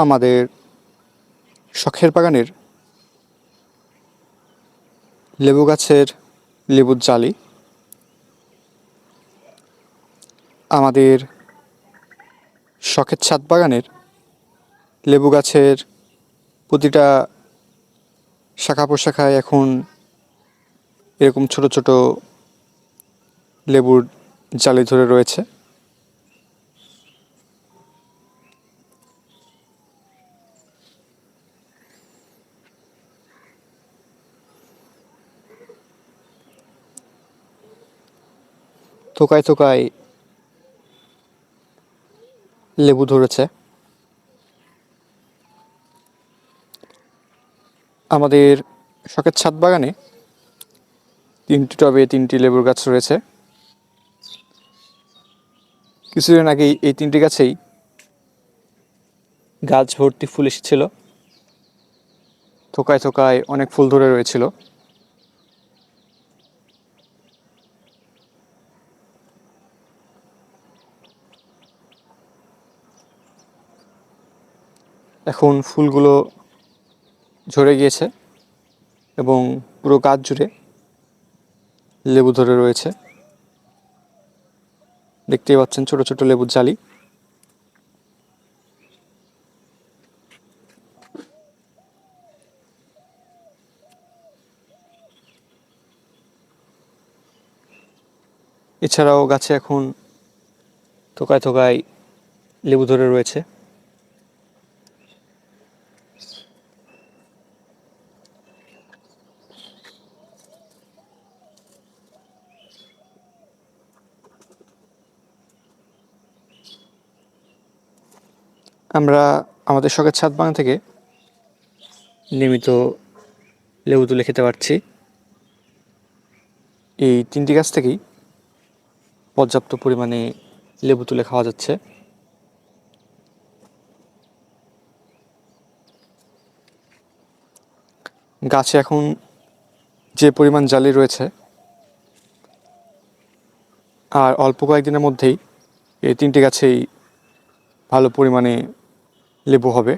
আমাদের শখের বাগানের লেবু গাছের লেবুর জালি আমাদের শখের ছাদ বাগানের লেবু গাছের প্রতিটা শাখা প্রশাখায় এখন এরকম ছোট ছোট লেবুর জালি ধরে রয়েছে। থোকায় থোকায় লেবু ধরেছে। আমাদের শখের ছাদ বাগানে 3টি টবে 3টি লেবুর গাছ রয়েছে। কিছুদিন আগেই এই 3টি গাছেই গাছ ভর্তি ফুল এসেছিল। থোকায় থোকায় অনেক ফুল ধরে রয়েছিল। এখন ফুলগুলো ঝরে গিয়েছে এবং পুরো গাছ জুড়ে লেবু ধরে রয়েছে। দেখতেই পাচ্ছেন ছোট ছোট লেবুর জালি। এছাড়াও গাছে এখন থোকায় থোকায় লেবু ধরে রয়েছে। আমরা আমাদের শখের ছাদ বাগান থেকে নিয়মিত লেবু তুলে খেতে পারছি। এই 3টি গাছ থেকেই পর্যাপ্ত পরিমাণে লেবু তুলে খাওয়া যাচ্ছে। গাছে এখন যে পরিমাণ জালি রয়েছে আর অল্প কয়েকদিনের মধ্যেই এই 3টি গাছেই ভালো পরিমাণে লেবু হবে।